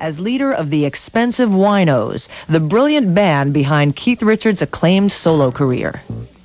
as leader of the X-PENSIVE WINOS, the brilliant band behind Keith Richards' acclaimed solo career.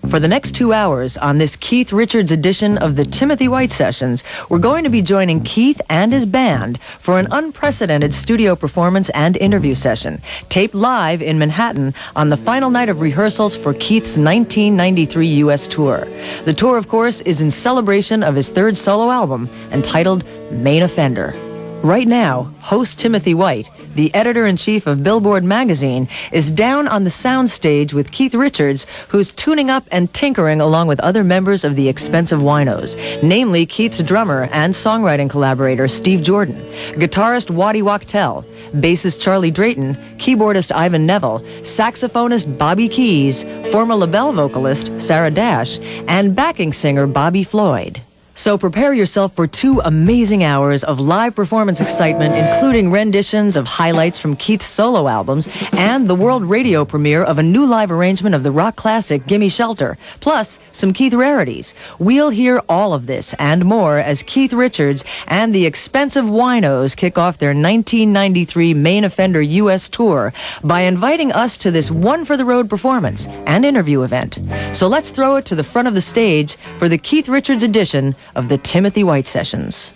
For the next 2 hours on this Keith Richards edition of the Timothy White Sessions, we're going to be joining Keith and his band for an unprecedented studio performance and interview session, taped live in Manhattan on the final night of rehearsals for Keith's 1993 U.S. tour. The tour, of course, is in celebration of his third solo album, entitled Main Offender. Right now, host Timothy White, the editor-in-chief of Billboard magazine, is down on the soundstage with Keith Richards, who's tuning up and tinkering along with other members of the X-PENSIVE WINOS, namely Keith's drummer and songwriting collaborator Steve Jordan, guitarist Waddy Wachtel, bassist Charlie Drayton, keyboardist Ivan Neville, saxophonist Bobby Keys, former LaBelle vocalist Sarah Dash, and backing singer Bobby Floyd. So prepare yourself for 2 amazing hours of live performance excitement, including renditions of highlights from Keith's solo albums and the world radio premiere of a new live arrangement of the rock classic Gimme Shelter, plus some Keith rarities. We'll hear all of this and more as Keith Richards and the X-PENSIVE WINOS kick off their 1993 Main Offender U.S. tour by inviting us to this one-for-the-road performance and interview event. So let's throw it to the front of the stage for the Keith Richards edition of the Timothy White Sessions.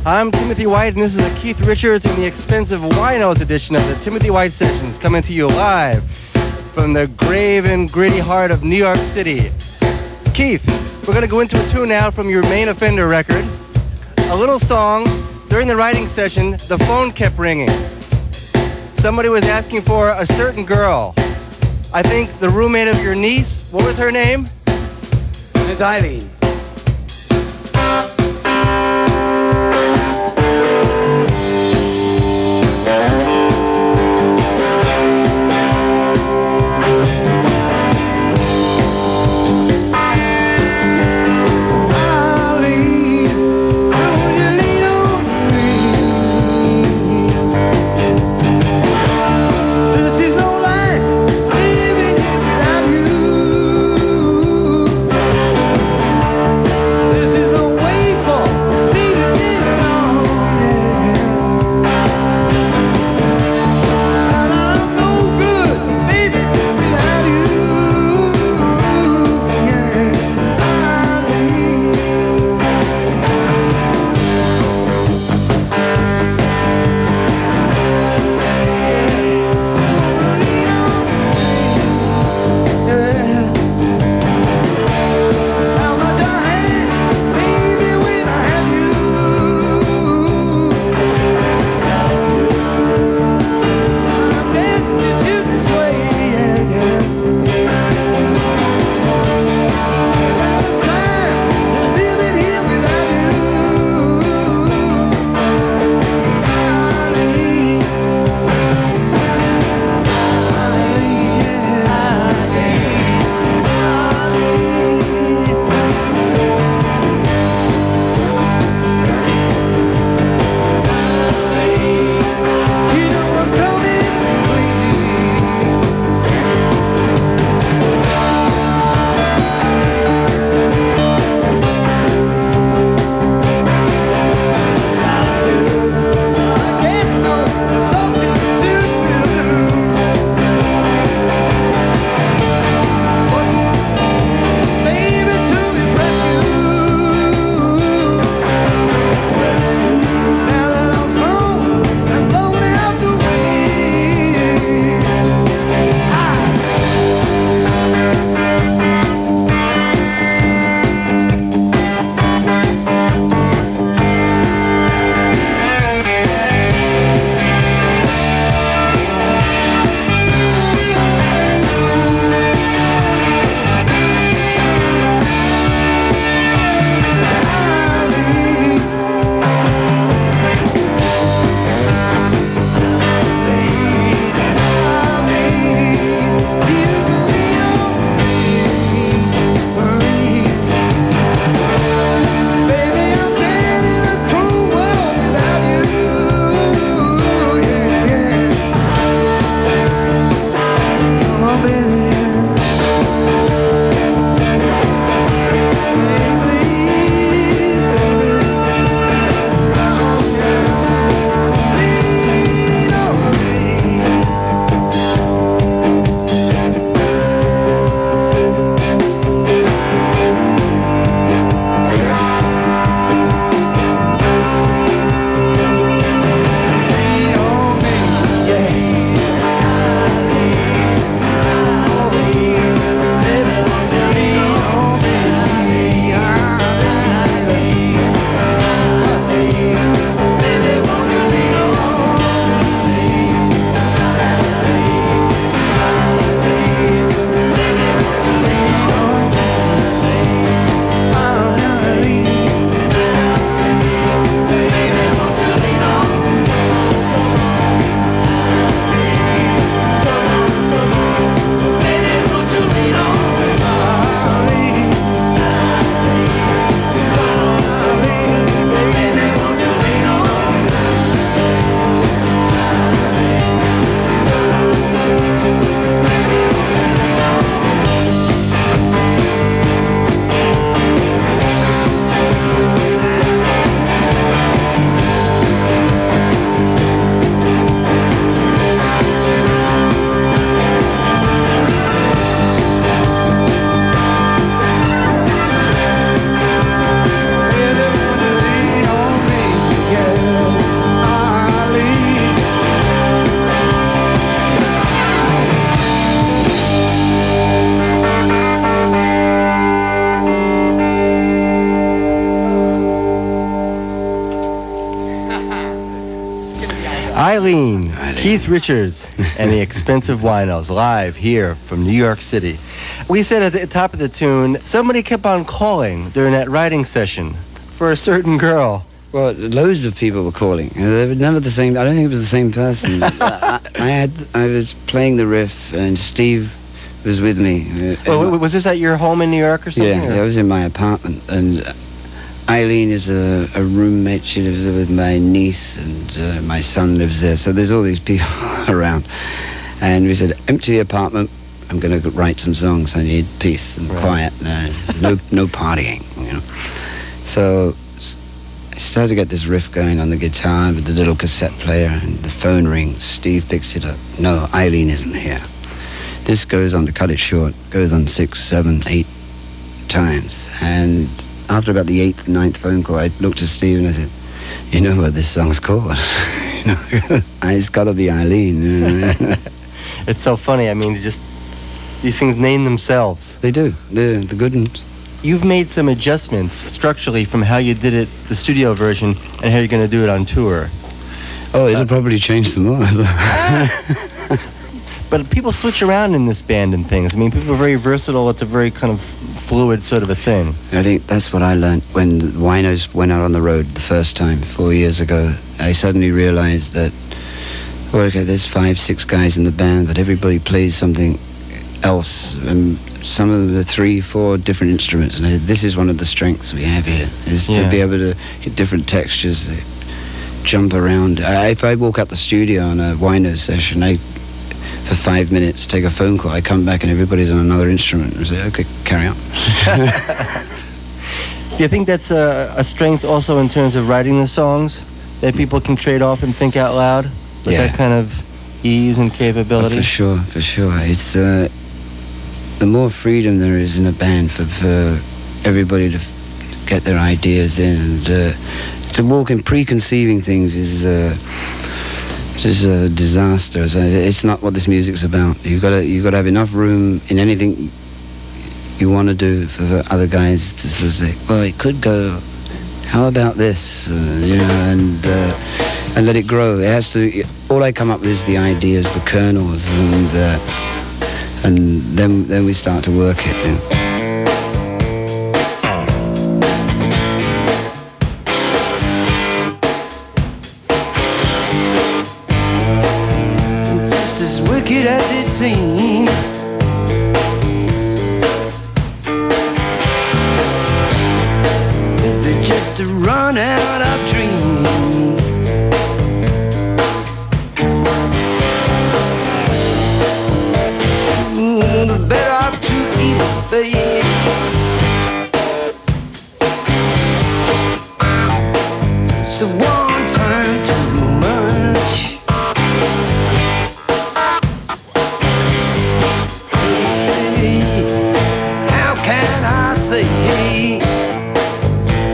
I'm Timothy White, and this is a Keith Richards and the X-PENSIVE WINOS edition of the Timothy White Sessions, coming to you live from the grave and gritty heart of New York City. Keith, we're going to go into a tune now from your Main Offender record. A little song. During the writing session, the phone kept ringing. Somebody was asking for a certain girl. I think the roommate of your niece. What was her name? Miss Eileen. Eileen, Keith Richards, and the Expensive Winos, live here from New York City. We said at the top of the tune, somebody kept on calling during that writing session for a certain girl. Well, loads of people were calling. They were never the same. I don't think it was the same person. I was playing the riff, and Steve was with me. Oh, was this at your home in New York or something? Yeah, I was in my apartment, and Eileen is a roommate. She lives there with my niece, and my son lives there. So there's all these people around. And we said, empty the apartment. I'm going to write some songs. I need peace and quiet. No partying, you know. So I started to get this riff going on the guitar with the little cassette player, and the phone rings. Steve picks it up. No, Eileen isn't here. This goes on, to cut it short, goes on 6, 7, 8 times. And after about the 8th, 9th phone call, I looked at Steve and I said, you know what this song's called? You know, it's got to be Eileen. It's so funny. I mean, just these things name themselves. They do. They're the good ones. You've made some adjustments structurally from how you did it, the studio version, and how you're going to do it on tour. Oh, it'll probably change some more. But people switch around in this band and things. I mean, people are very versatile. It's a very kind of fluid sort of a thing. I think that's what I learned when the WINOS went out on the road the first time 4 years ago. I suddenly realized that, well, okay, there's 5, 6 guys in the band, but everybody plays something else, and some of them are 3, 4 different instruments. And this is one of the strengths we have here, is to be able to get different textures, jump around. If I walk out the studio on a WINOS session, for 5 minutes, take a phone call, I come back and everybody's on another instrument and say, okay, carry on. Do you think that's a strength also in terms of writing the songs, that people can trade off and think out loud with that kind of ease and capability? For sure. It's the more freedom there is in a band for everybody to get their ideas in, and to walk in preconceiving things is just a disaster. It's not what this music's about. You've got to have enough room in anything you want to do for other guys to sort of say, well, it could go, how about this, you know, and let it grow. It has to. All I come up with is the ideas, the kernels, and then we start to work it. You know. As it seems, they're just a run out of dreams. The better of two evils, babe. So one time too much.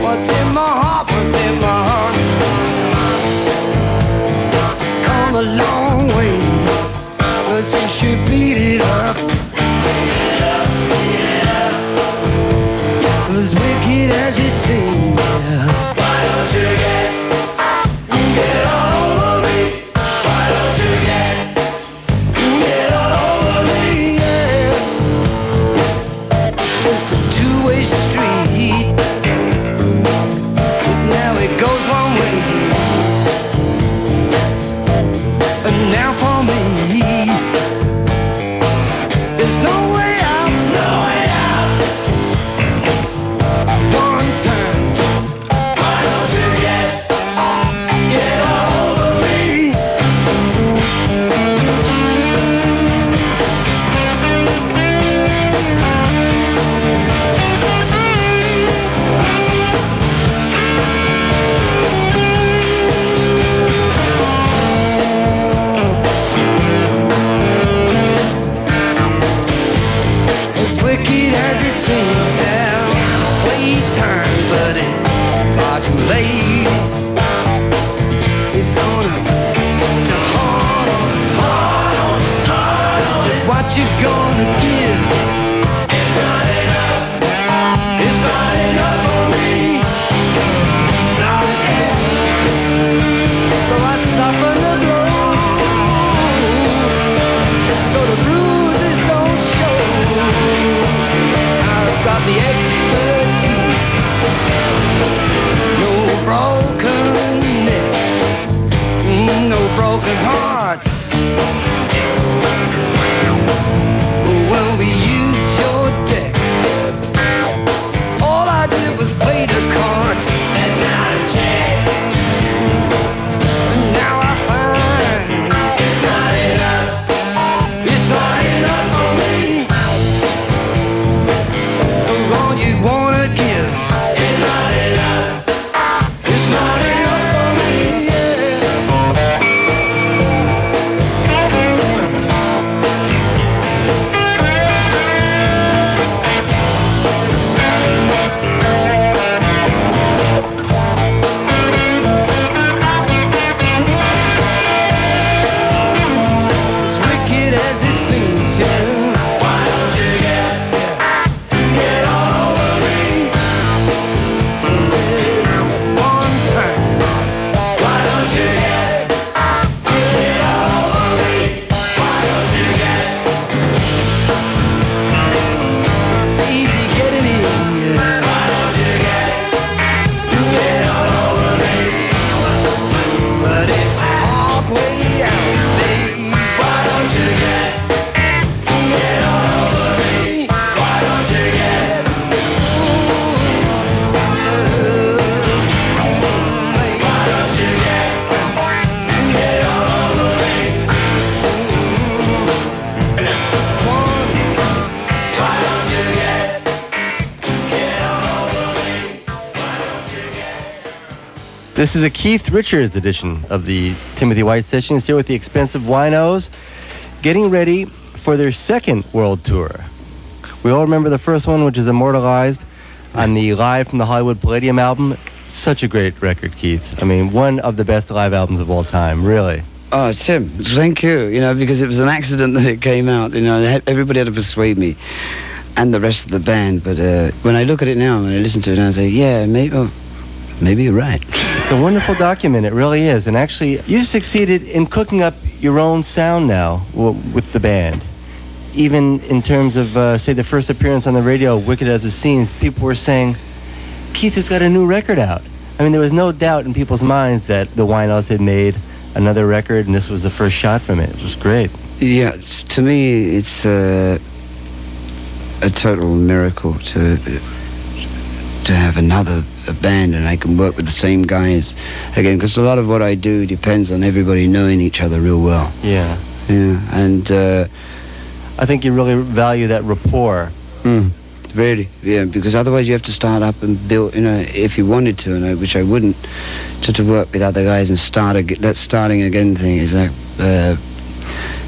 What's in my heart? Come a long way since you beat it up. As wicked as it seems. Why don't you get all over me? Why don't you get all over me? Yeah. Just a two-way street, but now it goes one way. And now for me, there's no way out. One time This is a Keith Richards edition of the Timothy White Sessions here with the Expensive Winos, getting ready for their second world tour. We all remember the first one, which is immortalized on the Live from the Hollywood Palladium album. Such a great record, Keith. I mean, one of the best live albums of all time, really. Oh, Tim, thank you. You know, because it was an accident that it came out. You know, everybody had to persuade me, and the rest of the band. But when I look at it now, and I listen to it, and I say, yeah, maybe you're right. It's a wonderful document. It really is. And actually, you've succeeded in cooking up your own sound now with the band. Even in terms of, say, the first appearance on the radio, Wicked as It Seems, people were saying, Keith has got a new record out. I mean, there was no doubt in people's minds that the Winos had made another record, and this was the first shot from it. It was great. Yeah, to me, it's a total miracle to have another band, and I can work with the same guys again, because a lot of what I do depends on everybody knowing each other real well. Yeah. Yeah, and I think you really value that rapport. Really, yeah, because otherwise you have to start up and build, you know, if you wanted to, and which I wouldn't, to work with other guys and that starting again thing is like, that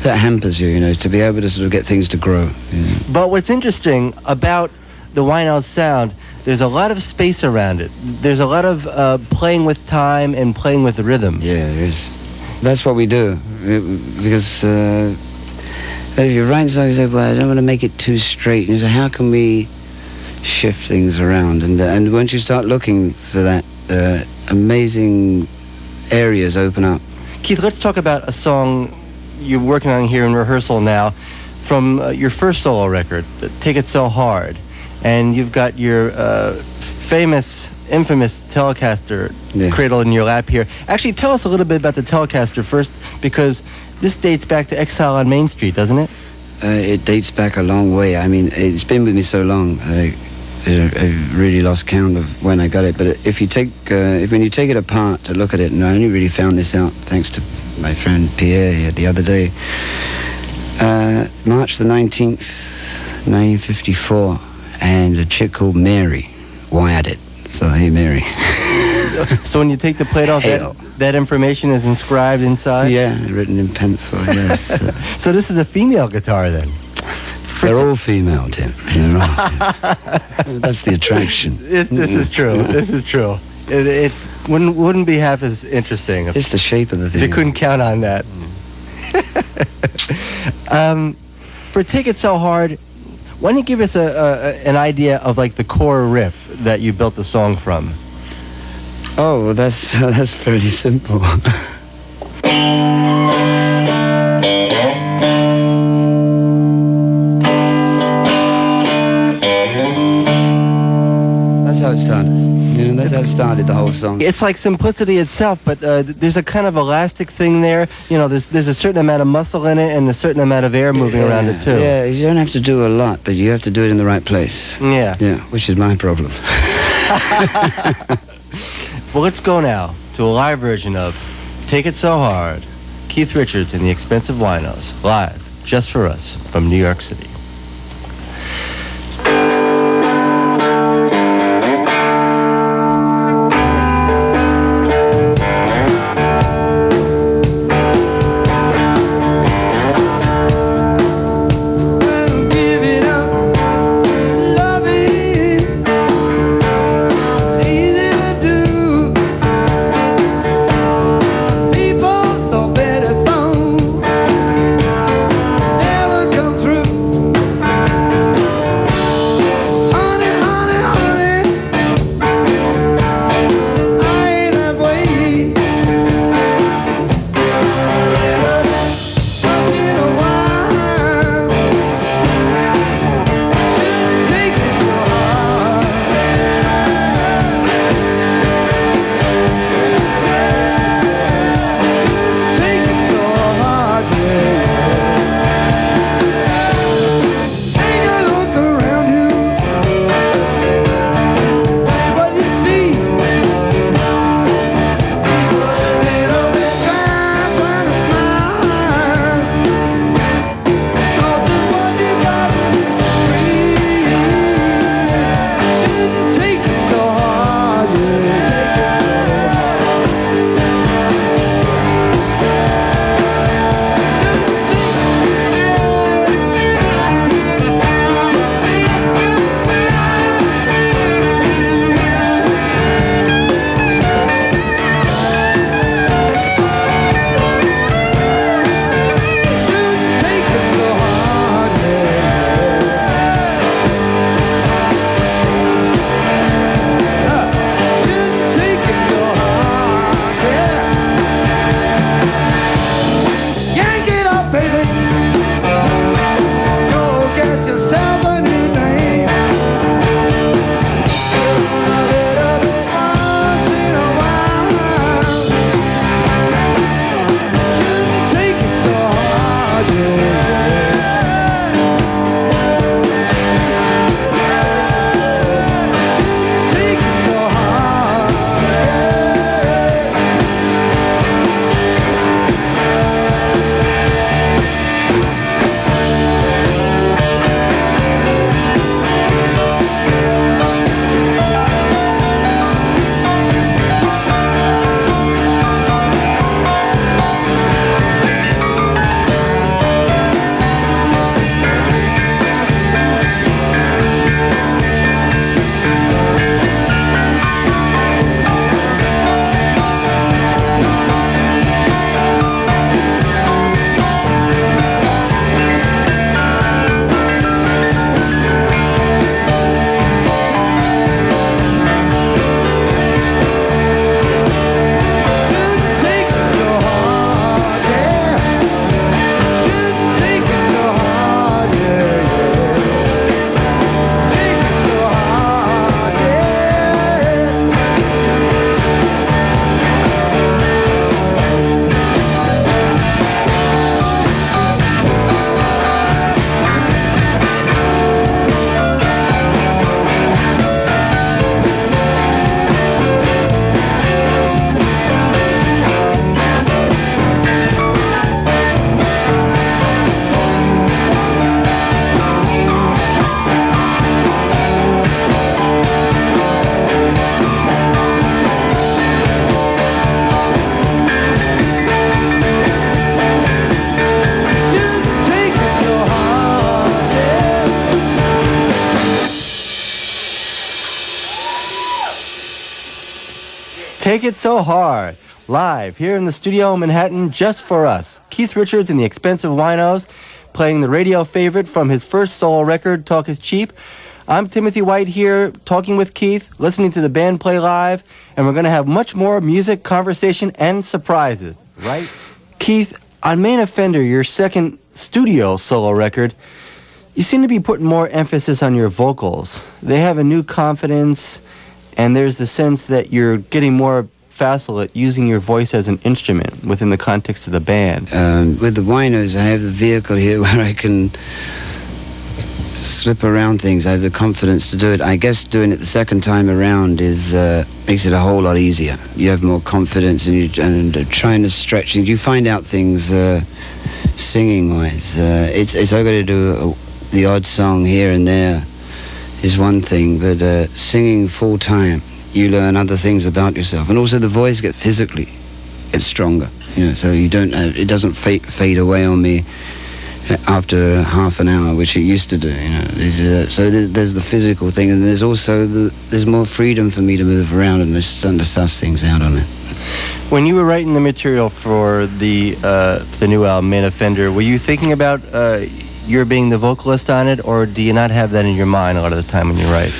hampers you, you know, to be able to sort of get things to grow. Yeah. But what's interesting about the Winos sound, there's a lot of space around it. There's a lot of playing with time and playing with the rhythm. Yeah, there is. That's what we do, because if you write something, you say, well, I don't want to make it too straight. And you say, how can we shift things around? And once you start looking for that, amazing areas open up. Keith, let's talk about a song you're working on here in rehearsal now from your first solo record, Take It So Hard. And you've got your infamous Telecaster cradled in your lap here. Actually, tell us a little bit about the Telecaster first, because this dates back to Exile on Main Street, doesn't it? It dates back a long way. I mean, it's been with me so long. I've really lost count of when I got it. But if you when you take it apart to look at it, and I only really found this out thanks to my friend Pierre here the other day. March the 19th, 1954, and a chick called Mary wired it. So, hey, Mary. So when you take the plate off, that information is inscribed inside? Yeah, written in pencil, yes. So this is a female guitar, then? They're all female, Tim. They're all. That's the attraction. This is true. This is true. It wouldn't be half as interesting It's the shape of the thing. if you couldn't count on that. For Take It So Hard, why don't you give us an idea of like the core riff that you built the song from? Oh, well, that's fairly simple. That's how it started. You know, that's how it started, the whole song. It's like simplicity itself, but there's a kind of elastic thing there. You know, there's a certain amount of muscle in it and a certain amount of air moving around it too. Yeah, you don't have to do a lot, but you have to do it in the right place. Yeah. Yeah, which is my problem. Well, let's go now to a live version of Take It So Hard, Keith Richards and the Expensive Winos, live, just for us, from New York City. Never come through. Take It So Hard, live here in the studio in Manhattan just for us. Keith Richards and the Expensive Winos playing the radio favorite from his first solo record, Talk Is Cheap. I'm Timothy White here talking with Keith, listening to the band play live, and we're going to have much more music, conversation, and surprises, right? Keith, on Main Offender, your second studio solo record, you seem to be putting more emphasis on your vocals. They have a new confidence, and there's the sense that you're getting more facile at using your voice as an instrument within the context of the band. With the Winos, I have the vehicle here where I can slip around things. I have the confidence to do it. I guess doing it the second time around makes it a whole lot easier. You have more confidence, and trying to stretch things. You find out things singing-wise. It's okay to do the odd song here and there is one thing, but singing full time, you learn other things about yourself, and also the voice gets stronger. You know, so you don't. It doesn't fade away on me after half an hour, which it used to do. You know, so there's the physical thing, and there's also there's more freedom for me to move around and just suss things out on it. When you were writing the material for the new album, Main Offender, were you thinking about you're being the vocalist on it, or do you not have that in your mind a lot of the time when you write?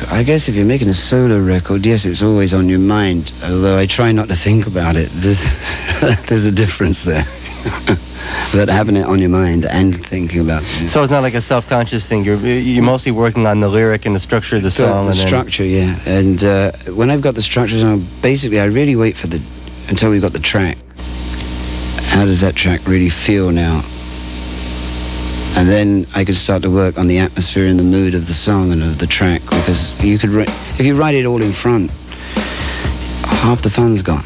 I guess if you're making a solo record, yes, it's always on your mind, although I try not to think about it. There's a difference there. But having it on your mind and thinking about it. So it's not like a self-conscious thing. You're mostly working on the lyric and the structure of the song. The structure, yeah. And when I've got the structure song, basically I really wait until we've got the track. How does that track really feel now? And then I could start to work on the atmosphere and the mood of the song and of the track, because if you write it all in front, half the fun's gone.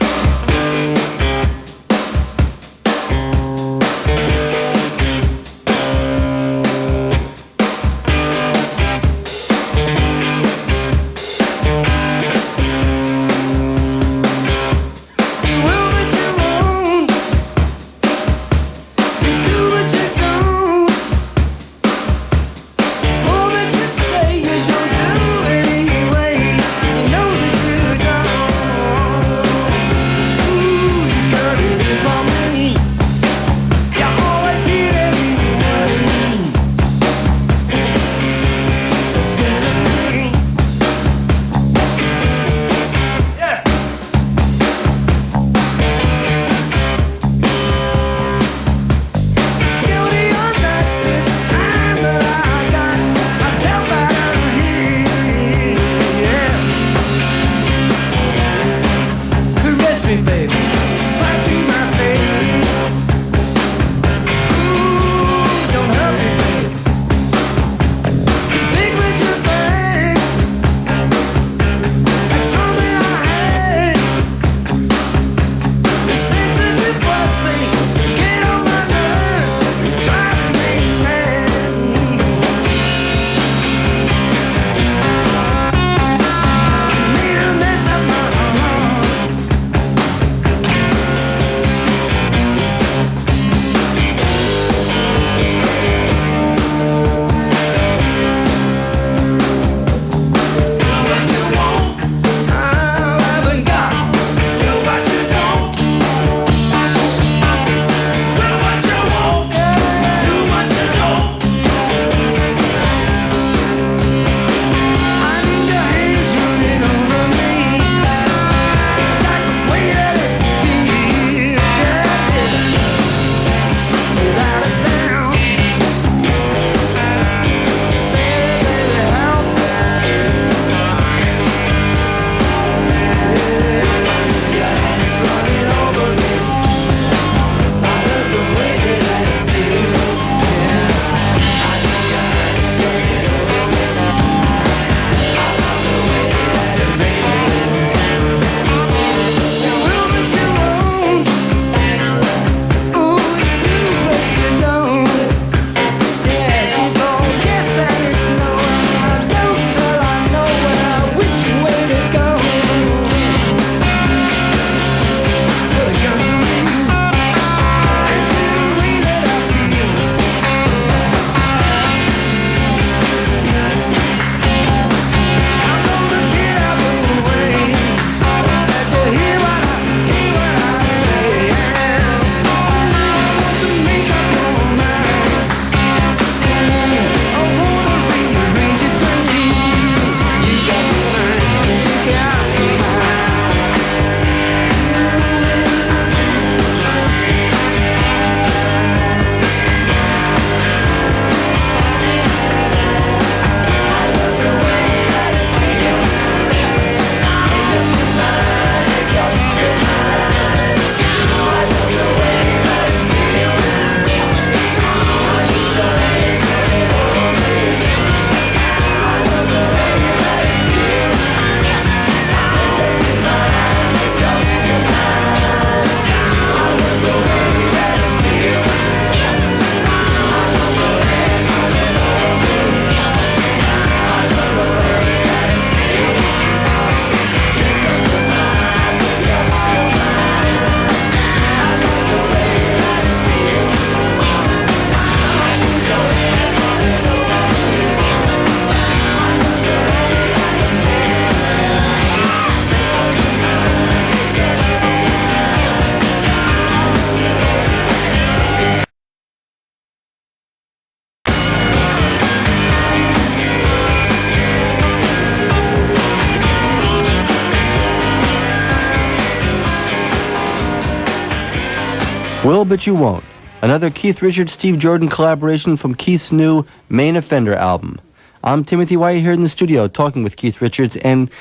Will But You Won't, another Keith Richards-Steve Jordan collaboration from Keith's new Main Offender album. I'm Timothy White here in the studio talking with Keith Richards. And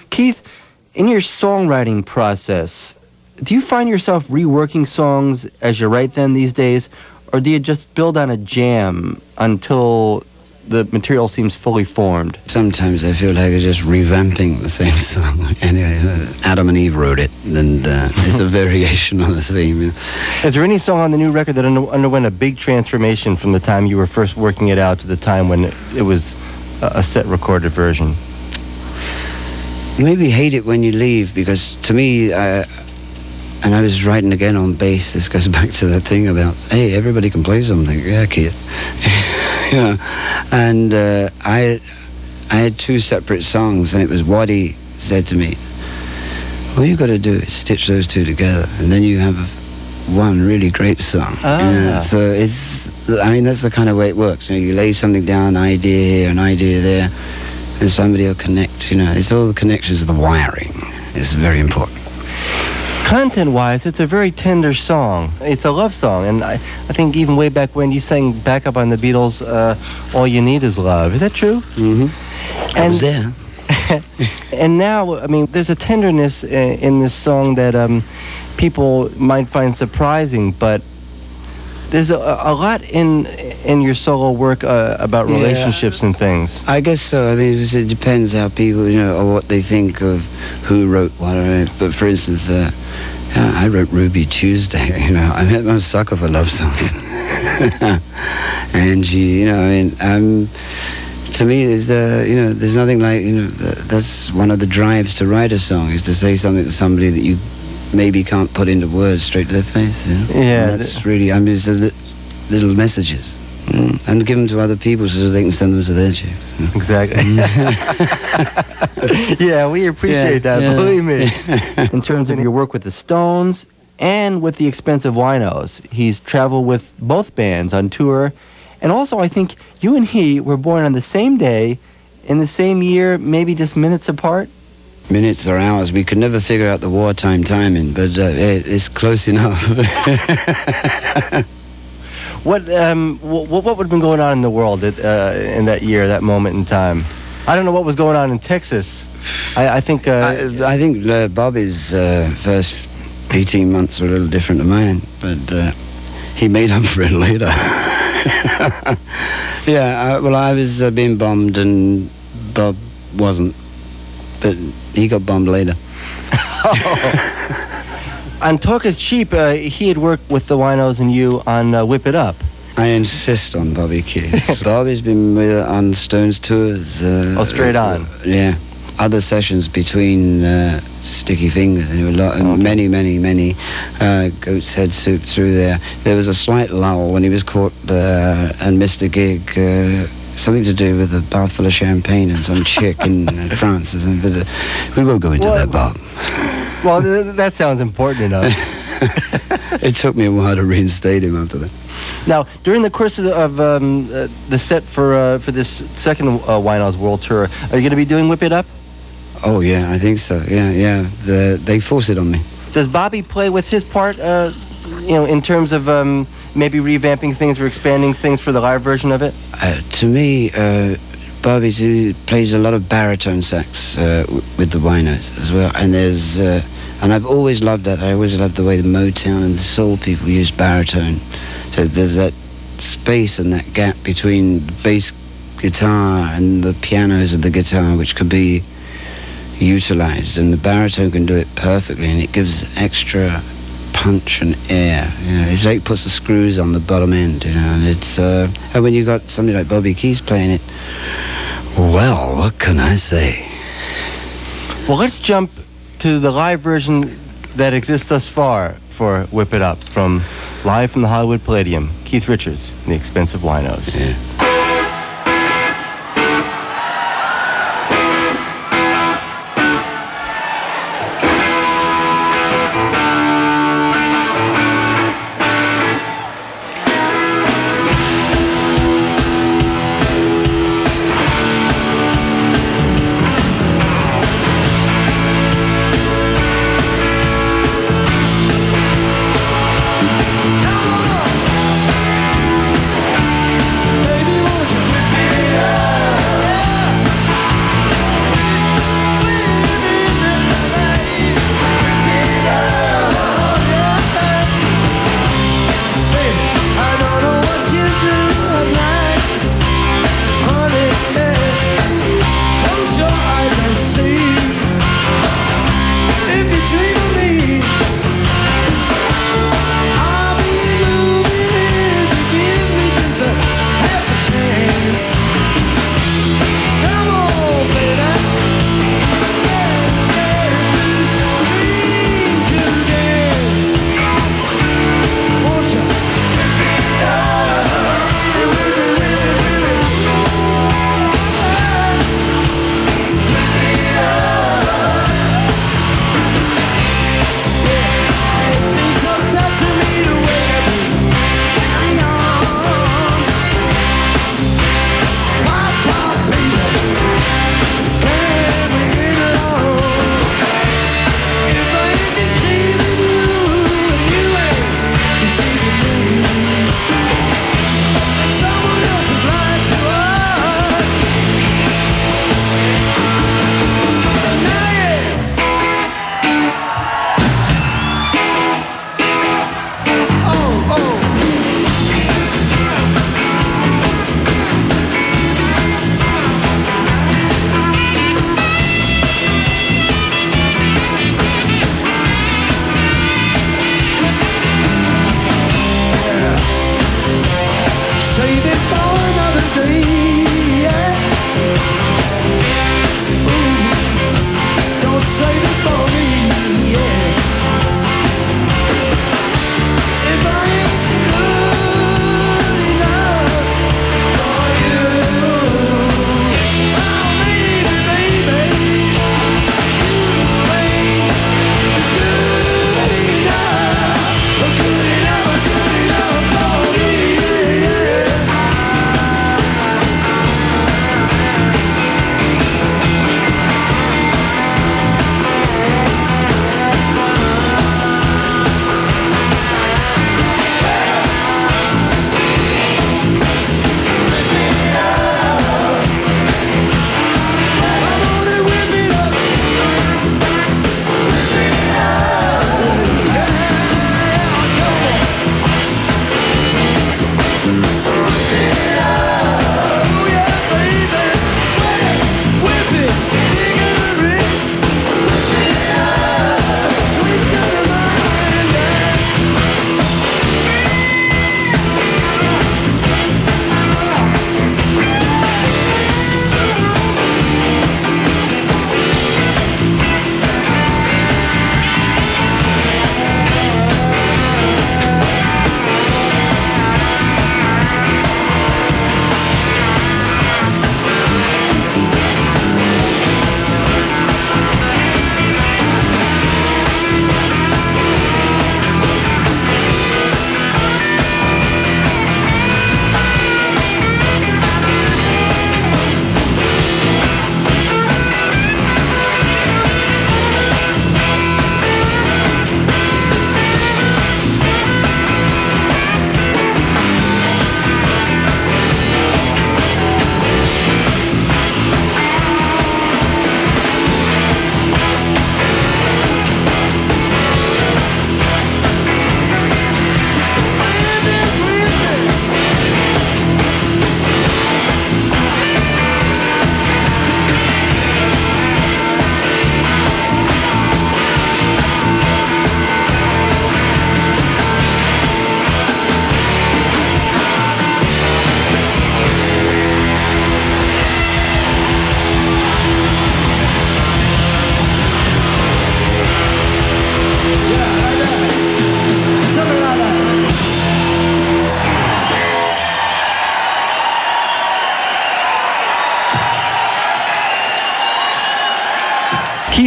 Keith, in your songwriting process, do you find yourself reworking songs as you write them these days, or do you just build on a jam until the material seems fully formed? Sometimes I feel like I'm just revamping the same song. Anyway, Adam and Eve wrote it, and it's a variation on the theme. Is there any song on the new record that underwent a big transformation from the time you were first working it out to the time when it was a set recorded version? Maybe Hate It When You Leave, because to me, and I was writing again on bass. This goes back to that thing about, hey, everybody can play something. Yeah, Keith. Yeah. And I had two separate songs, and it was Waddy said to me, all you got to do is stitch those two together, and then you have one really great song. Ah. You know? So that's the kind of way it works. You lay something down, an idea here, an idea there, and somebody will connect. It's all the connections of the wiring. It's very important. Content-wise, it's a very tender song. It's a love song, and I think even way back when you sang backup on the Beatles, All You Need Is Love. Is that true? Mm-hmm. I was there. And now, there's a tenderness in this song that people might find surprising, but there's a lot in your solo work about relationships and things. I guess so. It depends how people, or what they think of who wrote what. But for instance, I wrote Ruby Tuesday. I'm a sucker for love songs. And she, to me, there's nothing like, that's one of the drives to write a song, is to say something to somebody that you maybe can't put into words straight to their face. Yeah. And that's really, it's little messages. And give them to other people so they can send them to their chicks. Exactly. Yeah, we appreciate that, believe me. In terms of your work with the Stones and with the X-PENSIVE WINOS, he's traveled with both bands on tour. And also, I think you and he were born on the same day, in the same year, maybe just minutes apart. Minutes or hours. We could never figure out the wartime timing, but it's close enough. What would have been going on in the world in that year, that moment in time? I don't know what was going on in Texas. I think I think Bobby's first 18 months were a little different to mine, but he made up for it later. Yeah, I was being bombed and Bob wasn't, but he got bombed later. On Talk Is Cheap, he had worked with the WINOS and you on Whip It Up. I insist on Bobby Keith. Bobby's been on Stones tours. Straight on. Yeah. Other sessions between Sticky Fingers, and many Goat's Head Soup through there. There was a slight lull when he was caught and missed a gig. Something to do with a bath full of champagne and some chick in France. But we won't go into that, Bob. Well, that sounds important enough. It took me a while to reinstate him after that. Now, during the course of the set for this second WINOS World Tour, are you going to be doing Whip It Up? Oh, yeah, I think so. Yeah. They force it on me. Does Bobby play with his part, in terms of maybe revamping things or expanding things for the live version of it? To me, Bobby plays a lot of baritone sax with the WINOS as well. And there's... and I've always loved that. I always loved the way the Motown and the soul people use baritone. So there's that space and that gap between the bass guitar and the pianos of the guitar, which could be utilized, and the baritone can do it perfectly, and it gives extra punch and air. It's like it puts the screws on the bottom end, and it's and when you got somebody like Bobby Keys playing it, well, what can I say? Well, let's jump to the live version that exists thus far for Whip It Up, from live from the Hollywood Palladium, Keith Richards and the X-PENSIVE WINOS. Yeah.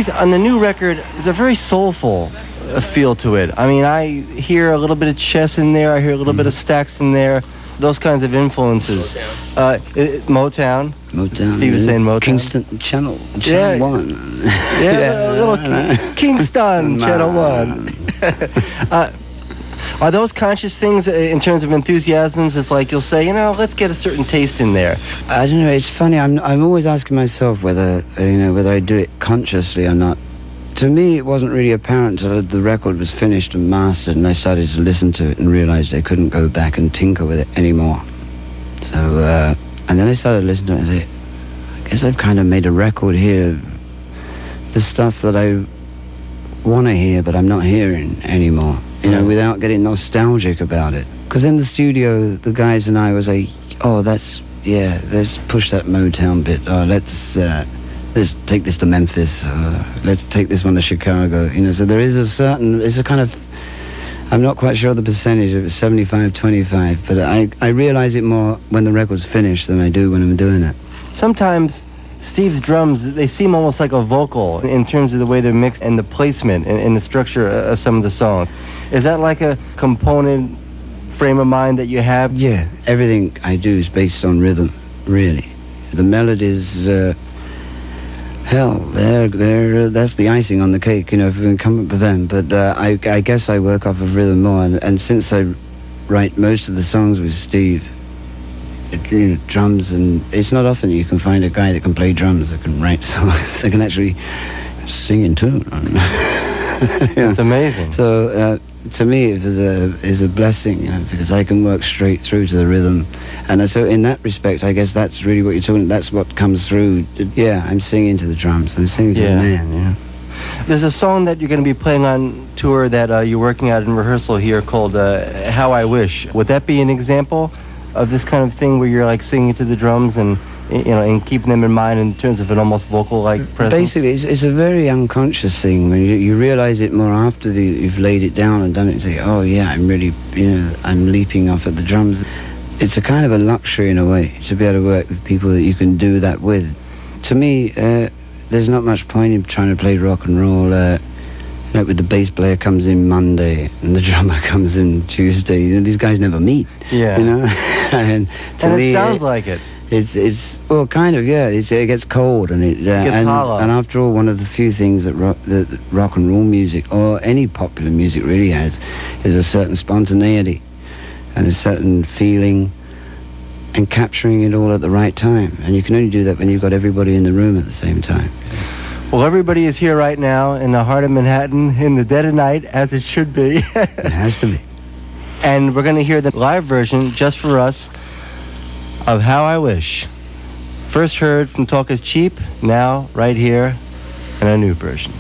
Keith, on the new record, there's a very soulful feel to it. I mean, I hear a little bit of chess in there. I hear a little bit of Stax in there. Those kinds of influences. Motown. Motown. Steve was saying Motown. Kingston Channel 1. Yeah, a little Kingston Channel 1. Are those conscious things in terms of enthusiasms? It's like you'll say, let's get a certain taste in there. I don't know. It's funny. I'm always asking myself whether whether I do it consciously or not. To me, it wasn't really apparent until the record was finished and mastered, and I started to listen to it and realized I couldn't go back and tinker with it anymore. So, and then I started listening to it and say, I guess I've kind of made a record here. The stuff that I want to hear, but I'm not hearing anymore. Without getting nostalgic about it. Because in the studio, the guys and I was like, let's push that Motown bit. Let's take this to Memphis. Let's take this one to Chicago. So there is it's a kind of, I'm not quite sure the percentage, if it's 75-25, but I realize it more when the record's finished than I do when I'm doing it. Sometimes Steve's drums, they seem almost like a vocal in terms of the way they're mixed and the placement and the structure of some of the songs. Is that like a component frame of mind that you have? Yeah, everything I do is based on rhythm, really. The melodies, that's the icing on the cake, if we can come up with them. But I guess I work off of rhythm more, and since I write most of the songs with Steve, drums, and it's not often you can find a guy that can play drums that can write songs, that can actually sing in tune. It's amazing. So to me, it is a blessing, because I can work straight through to the rhythm, and so in that respect, I guess that's really what you're talking. That's what comes through. Yeah, I'm singing to the drums. I'm singing to the man. There's a song that you're going to be playing on tour that you're working out in rehearsal here called "How I Wish." Would that be an example of this kind of thing where you're like singing to the drums and and keeping them in mind in terms of an almost vocal-like presence? Basically, it's a very unconscious thing. When you realize it more after you've laid it down and done it, and say, oh yeah, I'm really, I'm leaping off at the drums. It's a kind of a luxury in a way to be able to work with people that you can do that with. To me, there's not much point in trying to play rock and roll. With the bass player comes in Monday and the drummer comes in Tuesday. These guys never meet. Yeah. And to me, it sounds like it. It's well, kind of, yeah. It gets cold and it gets hollow. And after all, one of the few things that rock and roll music or any popular music really has is a certain spontaneity and a certain feeling and capturing it all at the right time. And you can only do that when you've got everybody in the room at the same time. Well, everybody is here right now in the heart of Manhattan in the dead of night, as it should be. It has to be. And we're going to hear the live version, just for us, of How I Wish. First heard from Talk Is Cheap, now right here in a new version.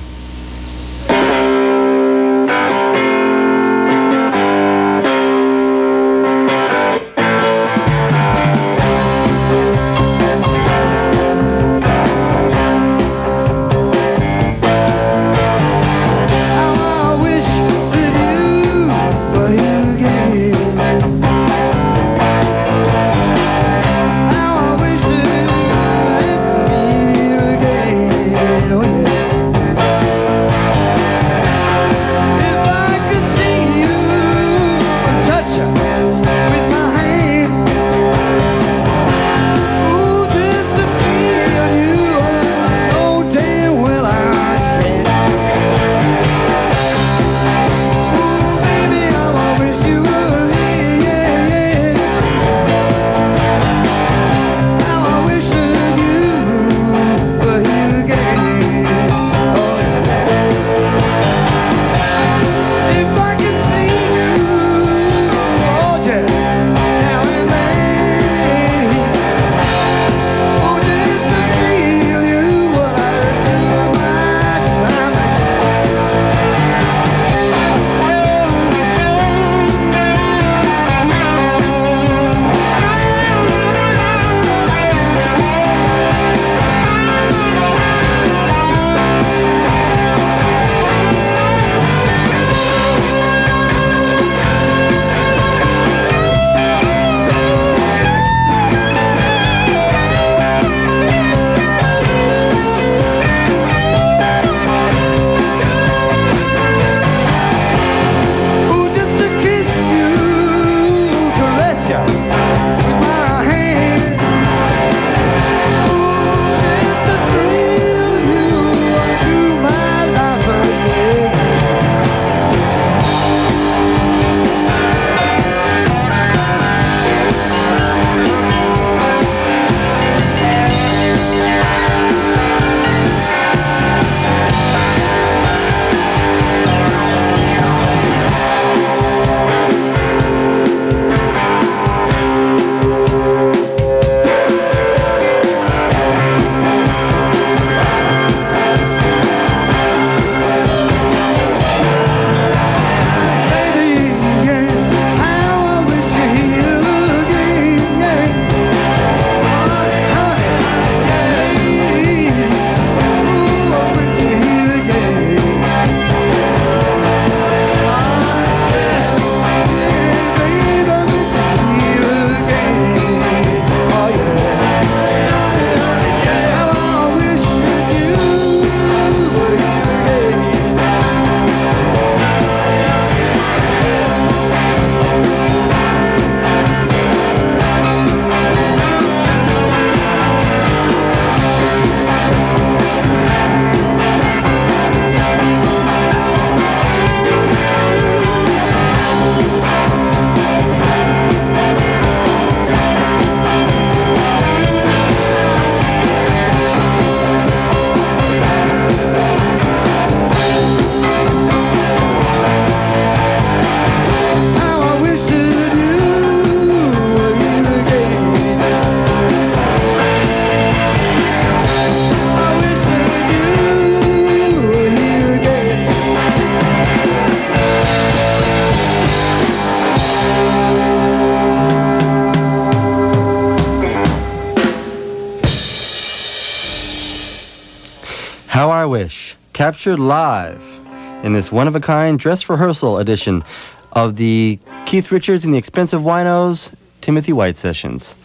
captured live in this one-of-a-kind dress rehearsal edition of the Keith Richards and the Expensive Winos Timothy White Sessions.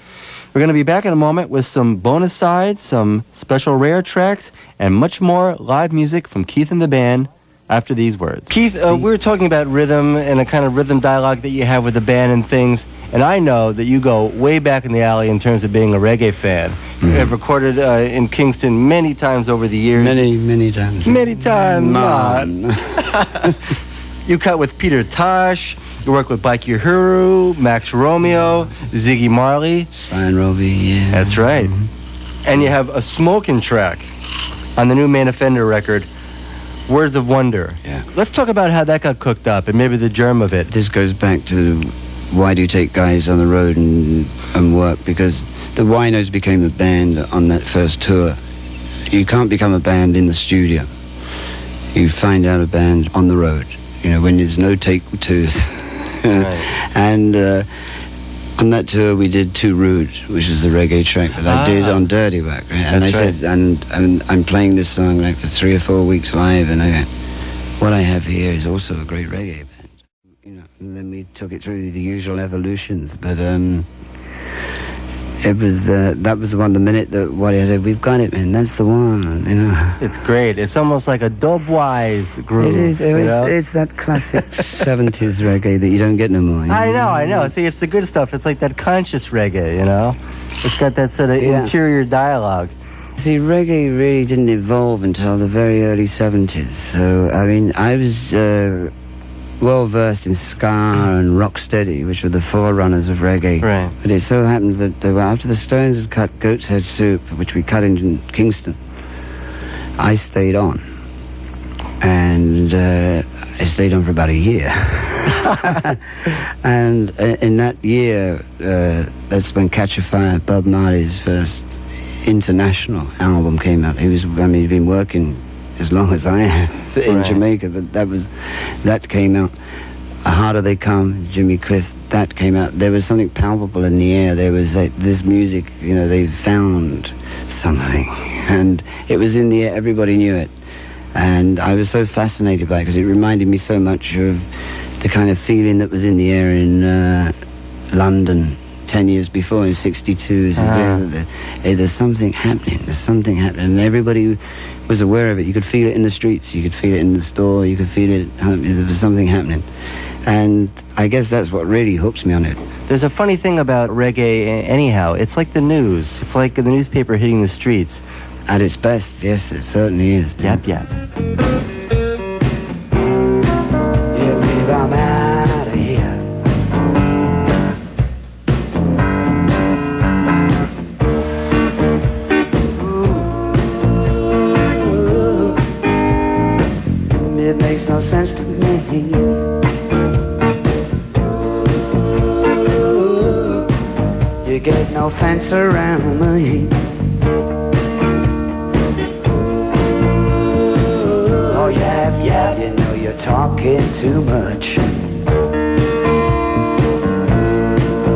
We're going to be back in a moment with some bonus sides, some special rare tracks, and much more live music from Keith and the band after these words. Keith, we were talking about rhythm and a kind of rhythm dialogue that you have with the band and things, and I know that you go way back in the alley in terms of being a reggae fan. You have recorded in Kingston many times over the years. Many times. Many times. Man. You cut with Peter Tosh. You work with Bike Uhuru, Max Romeo, Ziggy Marley. Cyan Roby, yeah. That's right. And you have a smoking track on the new Main Offender record, Words of Wonder. Yeah. Let's talk about how that got cooked up and maybe the germ of it. This goes back to why do you take guys on the road and work? Because the Winos became a band on that first tour. You can't become a band in the studio. You find out a band on the road, you know, when there's no take twos. Right. And on that tour we did Too Rude, which is the reggae track that I did on Dirty Work. Right? And That's I right. said, and I'm playing this song like for 3 or 4 weeks live, and what I have here is also a great reggae band. You know, and then we took it through the usual evolutions, but it was that was the one. The minute that Waddy said, "We've got it, man. That's the one." You know, It's great. It's almost like a dub-wise groove. it is. you know? It's that classic '70s reggae that you don't get no more. You know? I know. See, it's the good stuff. It's like that conscious reggae, you know? It's got that sort of Yeah. interior dialogue. See, reggae really didn't evolve until the very early '70s. So, I mean, I was well versed in ska and rocksteady, which were the forerunners of reggae. Right. But it so happened that after the Stones had cut Goat's Head Soup, which we cut in Kingston, I stayed on. And I stayed on for about a year. And in that year, that's when Catch a Fire, Bob Marley's first international album came out. He'd been working as long as I have in Right. Jamaica, but that came out. Harder They Come, Jimmy Cliff, that came out. There was something palpable in the air. There was this music, you know, they found something, and it was in the air. Everybody knew it, and I was so fascinated by it because it reminded me so much of the kind of feeling that was in the air in London 10 years before, in '62. There's something happening. There's something happening, and everybody was aware of it. You could feel it in the streets. You could feel it in the store. You could feel it. There was something happening, and I guess that's what really hooks me on it. There's a funny thing about reggae anyhow. It's like the news. It's like the newspaper hitting the streets. At its best, yes, it certainly is. Yap, yap. Yeah, babe, I'm out of here. Ooh, it makes no sense to me. Ooh, you get no fence around me. Oh, yap, yap, you know you're talking too much.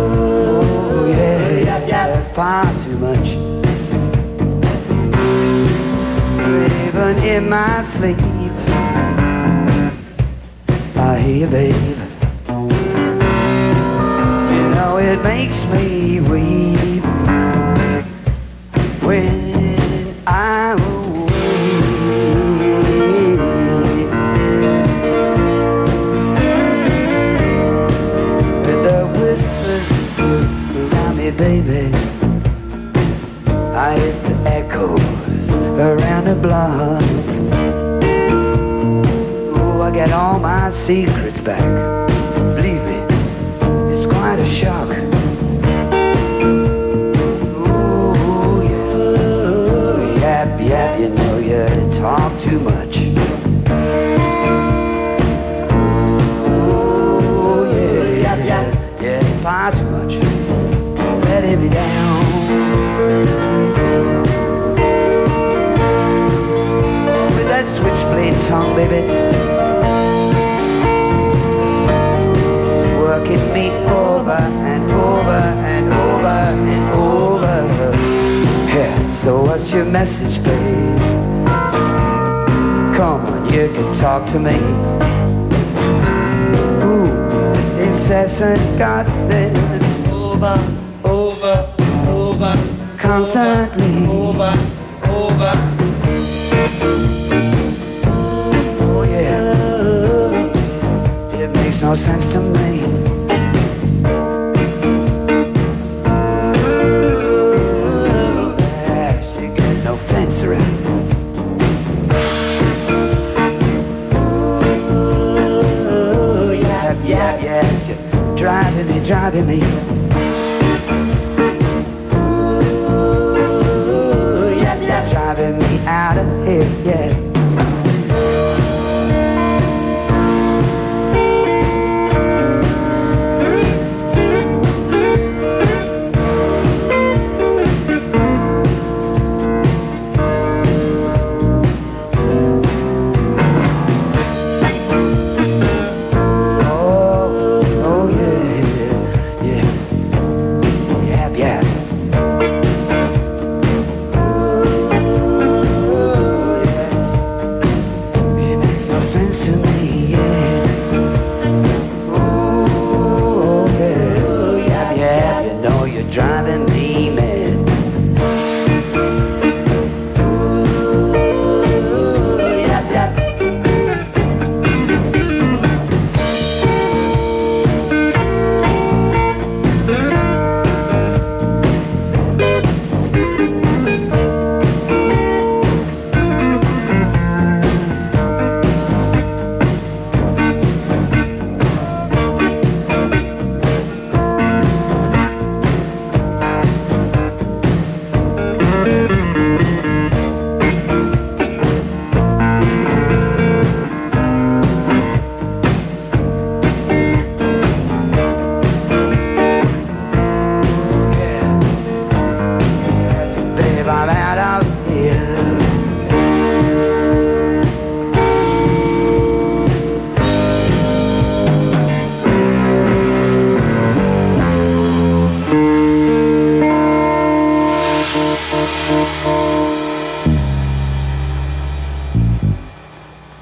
Oh, yeah, yap, yap, far too much. Even in my sleep, I hear you, babe. You know it makes me weep when I'm baby, I hear the echoes around the block. Oh, I get all my secrets back. Believe me, it's quite a shock. Oh, yeah, yap, yap, you know you talk too much. Oh, yeah, yap, yap, yeah, far too much. Let me down. With that switchblade tongue, baby, it's working me over and over and over and over. Yeah, so what's your message, babe? Come on. you can talk to me. Ooh, incessant gossip, over, constantly, over. Oh yeah, it makes no sense to me. Driving me. Ooh, yeah, driving me out of here, yeah.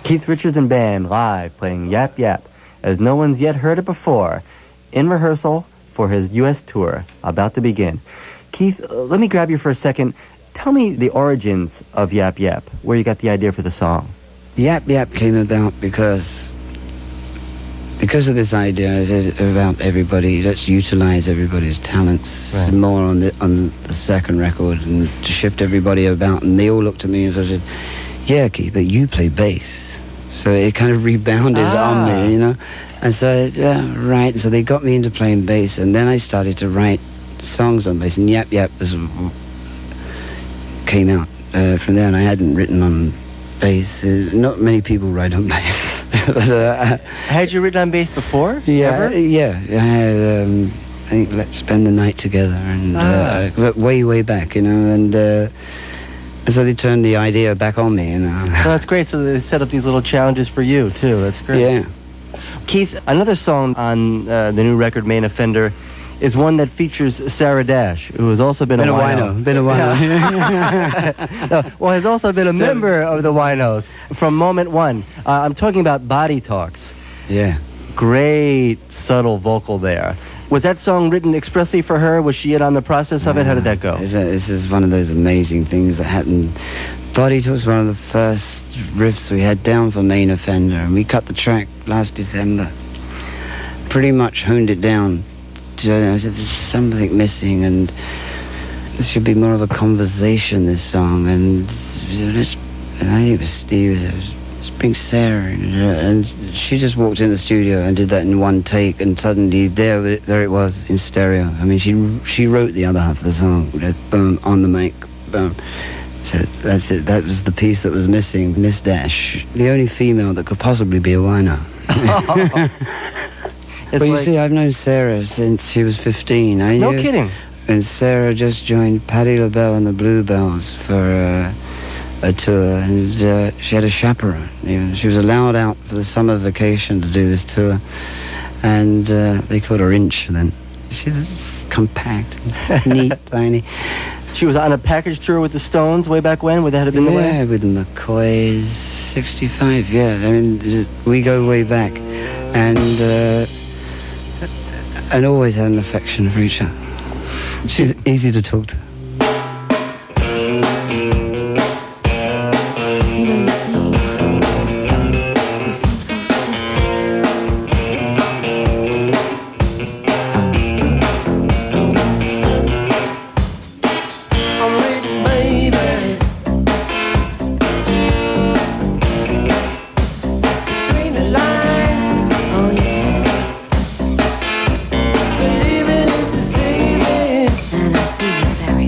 Keith Richards and Band live playing Yap Yap as no one's yet heard it before, in rehearsal for his U.S. tour about to begin. Keith, let me grab you for a second. Tell me the origins of Yap Yap, where you got the idea for the song. Yap Yap came about because of this idea about everybody. Let's utilize everybody's talents more on the second record and to shift everybody about. And they all looked at me and said, "Yeah, Keith, but you play bass." So it kind of rebounded on me, you know. And so, yeah, right. So they got me into playing bass, and then I started to write songs on bass. And Yap Yap came out from there. And I hadn't written on bass. Not many people write on bass. But, had you written on bass before? Yeah, ever? yeah. I had, I think, Let's Spend the Night Together, and but way back, you know, and so they turned the idea back on me, you know. So that's great. So they set up these little challenges for you, too. That's great. Yeah. Keith, another song on the new record, Main Offender, is one that features Sarah Dash, who has also been a wino. Been a wino. No, well, has also been a member of the Winos from moment one. I'm talking about Body Talks. Yeah. Great, subtle vocal there. Was that song written expressly for her? Was she in on the process of it? How did that go? This is one of those amazing things that happened. Body Talks was one of the first riffs we had down for Main Offender, and we cut the track last December. Pretty much honed it down. I said, there's something missing, and this should be more of a conversation, this song. And I think it was Steve. Let's bring Sarah in. And she just walked in the studio and did that in one take, and suddenly there it was in stereo. I mean, she wrote the other half of the song. Boom, on the mic, boom. So that's it. That was the piece that was missing. Miss Dash, the only female that could possibly be a wino. But you see, I've known Sarah since she was 15. No kidding. And Sarah just joined Patti LaBelle and the Bluebells for a tour, and she had a chaperone. Even she was allowed out for the summer vacation to do this tour, and they called her Inch. Then she was compact, neat, tiny. She was on a package tour with the Stones way back when. Would that have been the way? Yeah, with the McCoys. 65, yeah. I mean, we go way back, and always had an affection for each other. She's easy to talk to. And I see you very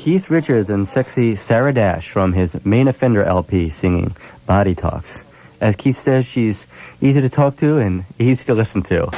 Keith Richards and sexy Sarah Dash from his Main Offender LP singing Body Talks. As Keith says, she's easy to talk to and easy to listen to.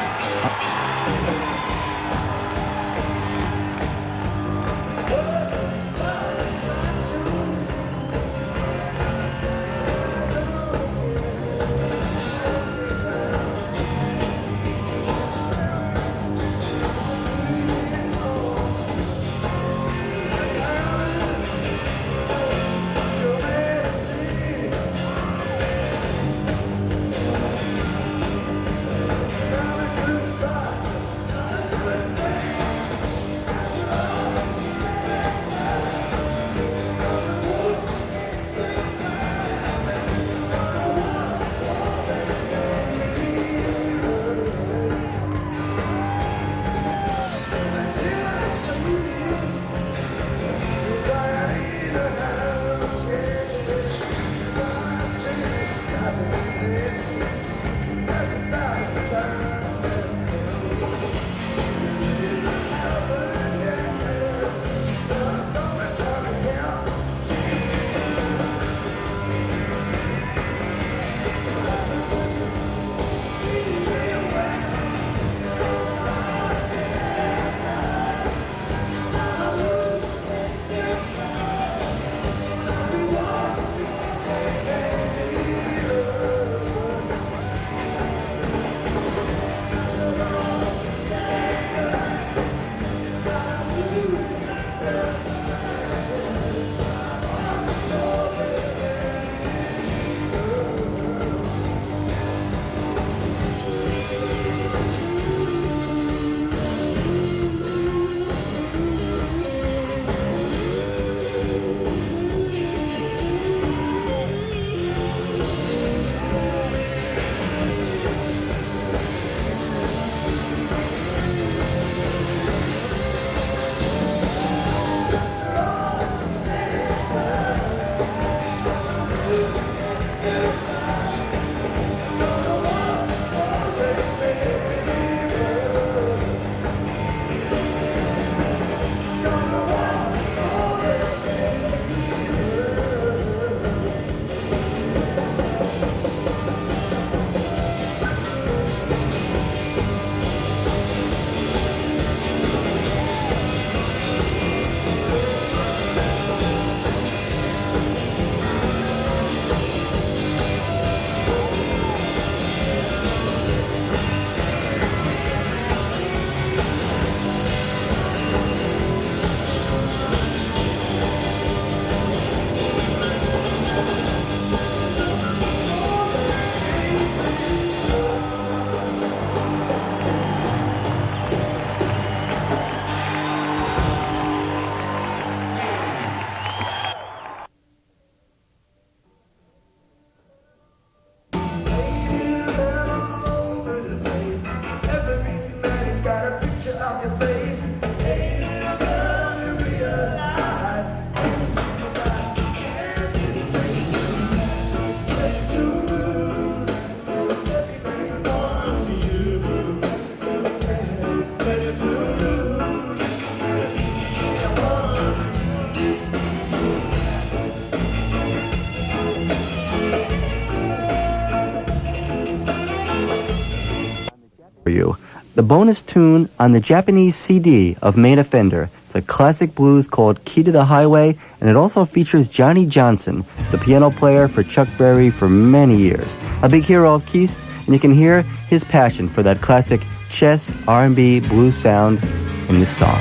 You. The bonus tune on the Japanese CD of Main Offender. It's a classic blues called Key to the Highway, and it also features Johnny Johnson, the piano player for Chuck Berry for many years. A big hero of Keith's, and you can hear his passion for that classic chess, R&B, blues sound in this song.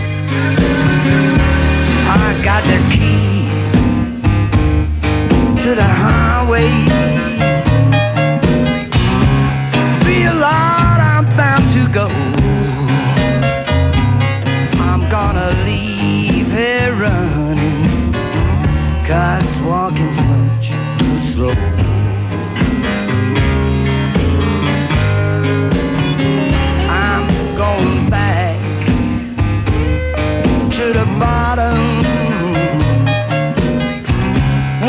I got the key to the highway. Feel like I'm bound to go. I'm gonna leave here running, 'cause walking's much too slow. I'm going back to the bottom,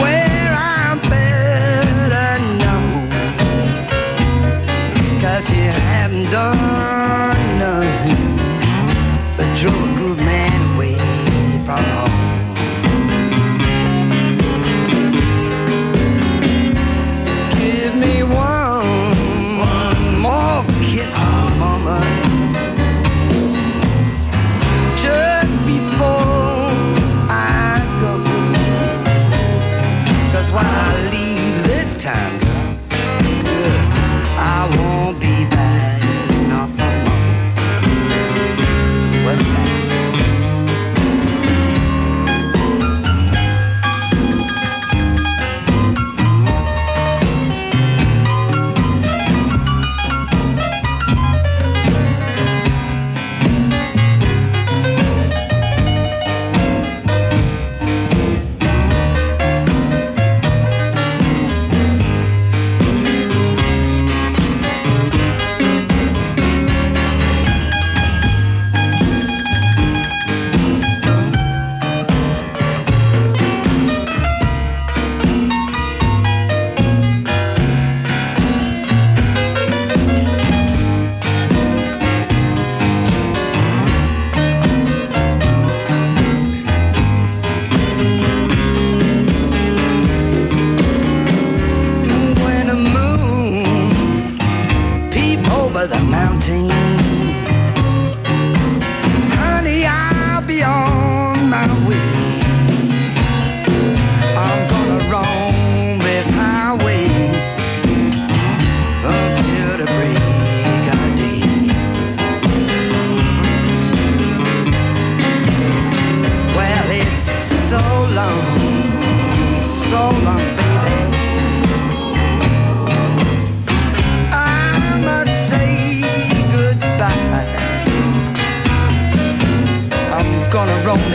where I'm better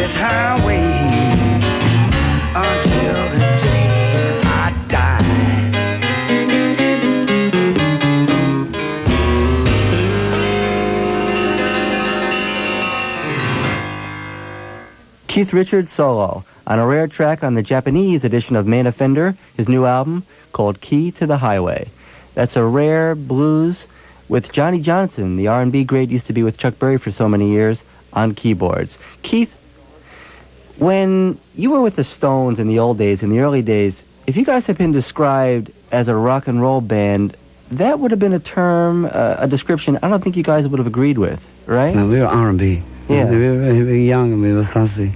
this highway until the day I die. Keith Richards solo on a rare track on the Japanese edition of Main Offender, his new album called Key to the Highway. That's a rare blues with Johnny Johnson, the R&B great, used to be with Chuck Berry for so many years, on keyboards. Keith, when you were with the Stones in the old days, in the early days, if you guys had been described as a rock and roll band, that would have been a term, a description I don't think you guys would have agreed with, right? No, we were R&B. Yeah. We were very young and we were fussy.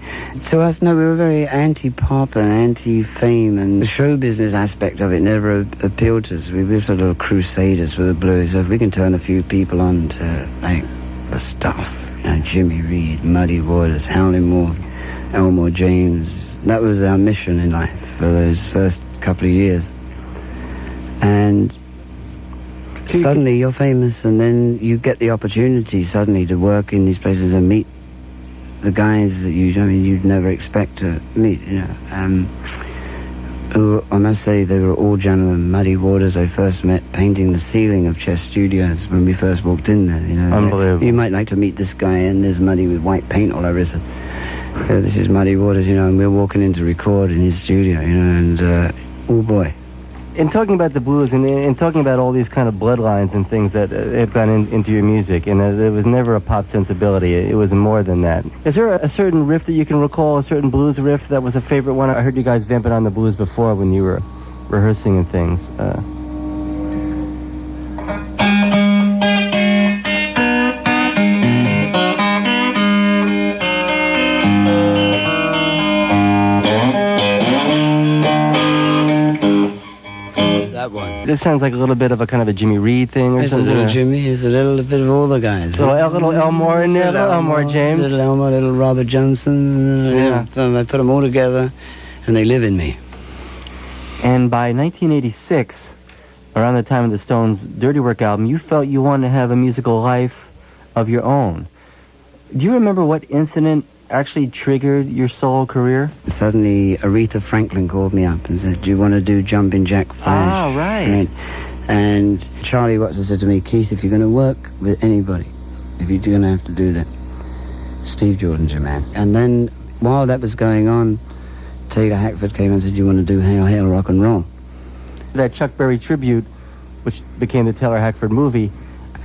To us, no, we were very anti-pop and anti-fame, and the show business aspect of it never appealed to us. We were sort of crusaders for the blues. So if we can turn a few people on to, like, the stuff, you know, Jimmy Reed, Muddy Waters, Howlin' Wolf, Elmore James, that was our mission in life for those first couple of years. And suddenly you're famous, and then you get the opportunity suddenly to work in these places and meet the guys that you'd never expect to meet, you know. Who, I must say, they were all gentlemen. Muddy Waters I first met painting the ceiling of Chess Studios when we first walked in there, you know. Unbelievable. You might like to meet this guy, and there's Muddy with white paint all over his head. This is Muddy Waters, you know, and we're walking in to record in his studio, you know, and, oh boy. In talking about the blues and in talking about all these kind of bloodlines and things that have gone into your music, and it was never a pop sensibility, it was more than that. Is there a certain riff that you can recall, a certain blues riff that was a favorite one? I heard you guys vamping on the blues before when you were rehearsing and things. This sounds like a little bit of a kind of a Jimmy Reed thing or It's something. a little Jimmy, it's a little bit of all the guys. Little Elmore in there, little Elmore James. Little Elmore, little Robert Johnson. Yeah. I put them all together, and they live in me. And by 1986, around the time of the Stones' Dirty Work album, you felt you wanted to have a musical life of your own. Do you remember what incident actually triggered your solo career? Suddenly, Aretha Franklin called me up and said, do you want to do Jumpin' Jack Flash? Ah, right. And Charlie Watson said to me, Keith, if you're going to work with anybody, if you're going to have to do that, Steve Jordan's your man. And then, while that was going on, Taylor Hackford came and said, you want to do Hail, Hail, Rock and Roll? That Chuck Berry tribute, which became the Taylor Hackford movie.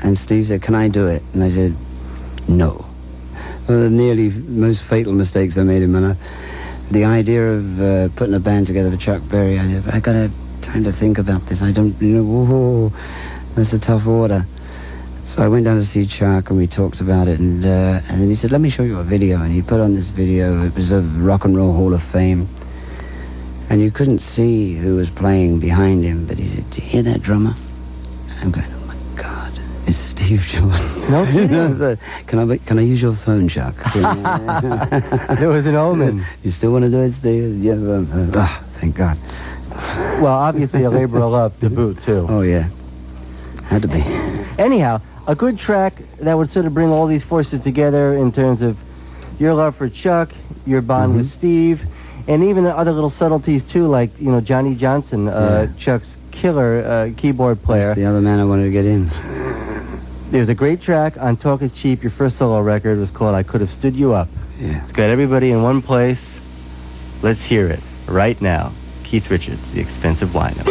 And Steve said, can I do it? And I said, no. One of the nearly most fatal mistakes I made in my life. The idea of putting a band together for Chuck Berry, I got to have time to think about this. I don't, you know, whoa, that's a tough order. So I went down to see Chuck and we talked about it, and then he said, let me show you a video. And he put on this video. It was of Rock and Roll Hall of Fame. And you couldn't see who was playing behind him, but he said, do you hear that drummer? I'm going, oh my God, it's Steve Jordan. No kidding. So, can I use your phone, Chuck? There was an omen. You still want to do it, Steve? Yeah, thank God. Well, obviously a labor of love to boot, too. Oh, yeah. Had to be. Anyhow, a good track that would sort of bring all these forces together in terms of your love for Chuck, your bond with Steve, and even other little subtleties, too, like, you know, Johnny Johnson, Chuck's killer keyboard player. That's the other man I wanted to get in. There's a great track on Talk Is Cheap. Your first solo record was called I Could Have Stood You Up. Yeah. It's got everybody in one place. Let's hear it right now. Keith Richards, The Expensive Wino.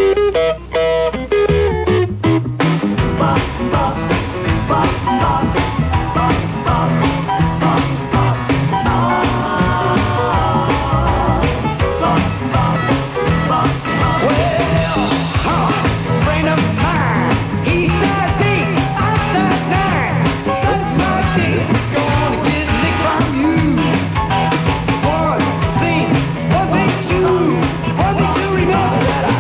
One thing to remember that I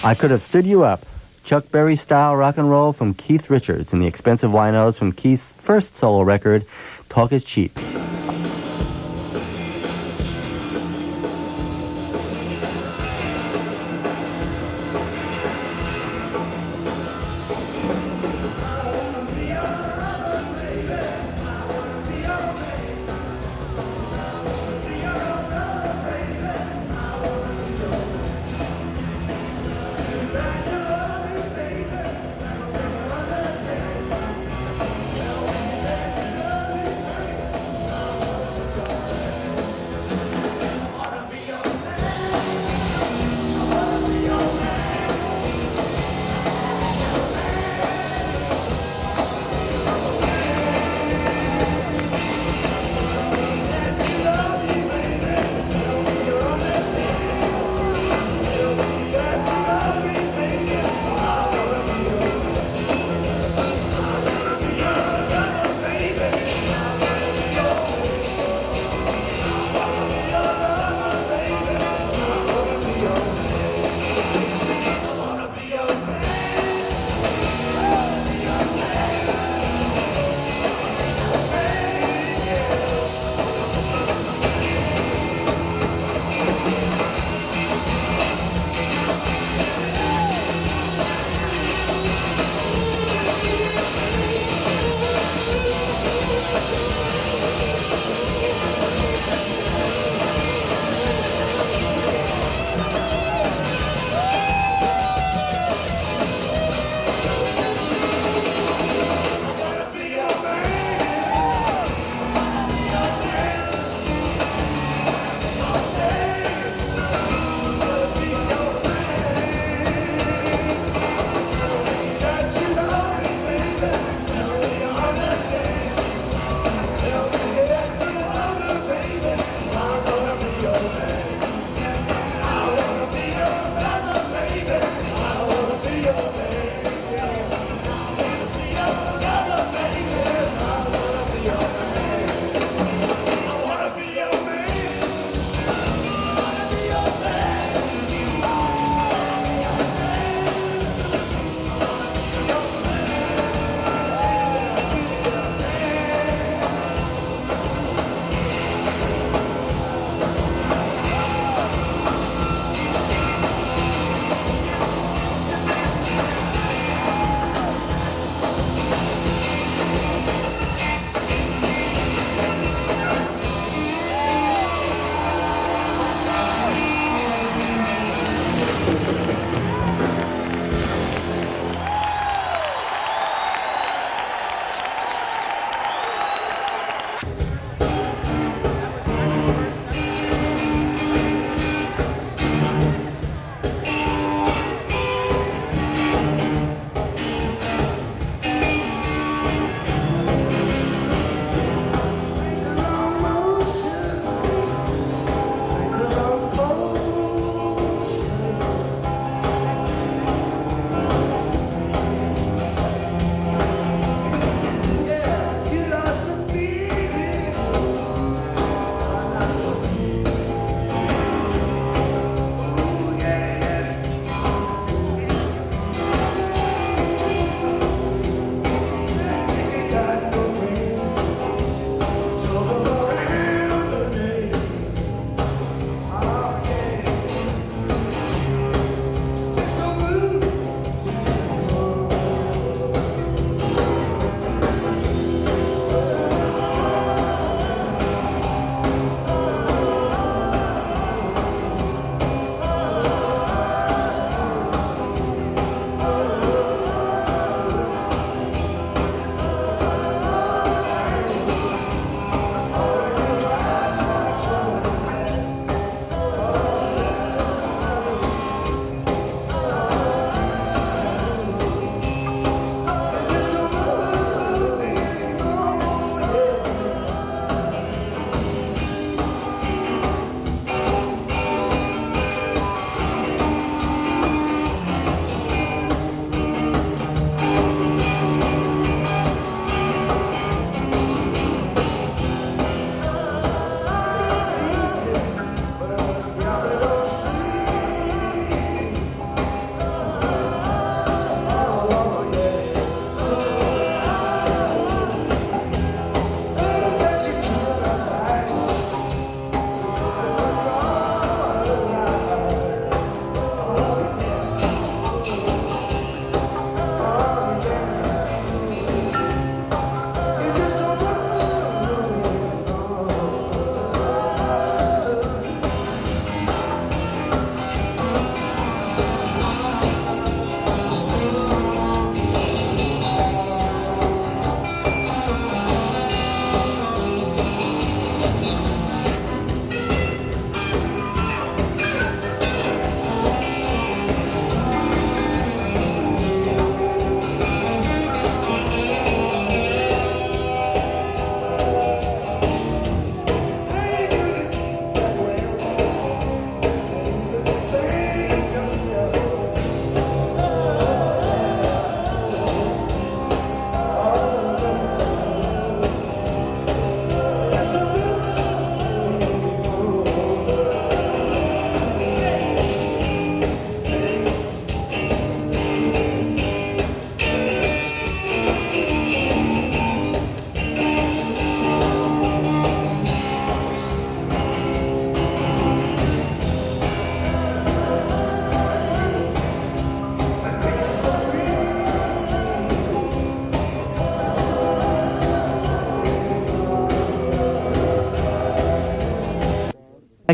I Could Have Stood You Up, Chuck Berry style rock and roll from Keith Richards and the Expensive Winos from Keith's first solo record, Talk Is Cheap.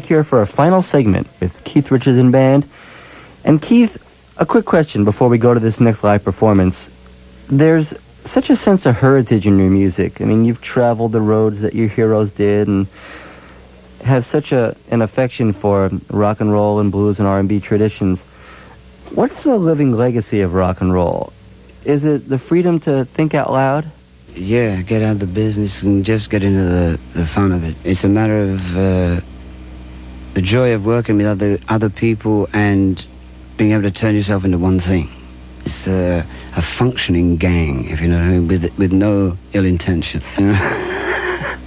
back here for a final segment with Keith Richards and Band. And Keith, a quick question before we go to this next live performance. There's such a sense of heritage in your music. I mean, you've traveled the roads that your heroes did and have such an affection for rock and roll and blues and R&B traditions. What's the living legacy of rock and roll? Is it the freedom to think out loud? Yeah, get out of the business and just get into the fun of it. It's a matter of the joy of working with other people and being able to turn yourself into one thing. It's a functioning gang, if you know what I mean, with no ill intentions. You know?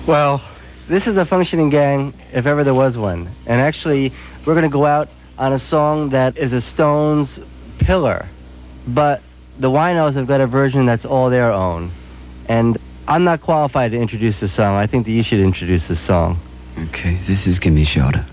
Well, this is a functioning gang, if ever there was one. And actually, we're going to go out on a song that is a Stones pillar. But the WINOS have got a version that's all their own. And I'm not qualified to introduce this song. I think that you should introduce this song. Okay, this is Gimme Shelter.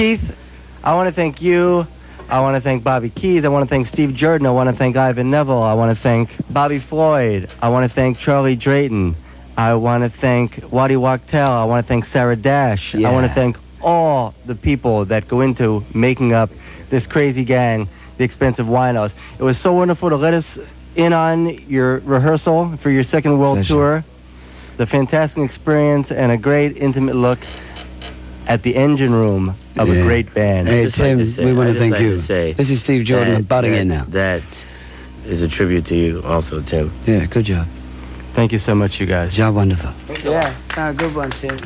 Keith, I want to thank you. I want to thank Bobby Keys. I want to thank Steve Jordan. I want to thank Ivan Neville. I want to thank Bobby Floyd. I want to thank Charlie Drayton. I want to thank Waddy Wachtel. I want to thank Sarah Dash. I want to thank all the people that go into making up this crazy gang, the Expensive Winos. It was so wonderful to let us in on your rehearsal for your second world tour. It's a fantastic experience and a great intimate look at the engine room of a great band. Hey, Tim, we want to thank you. This is Steve Jordan butting in now. That is a tribute to you also, Tim. Yeah, good job. Thank you so much, you guys. Job wonderful. Yeah, good one, Tim.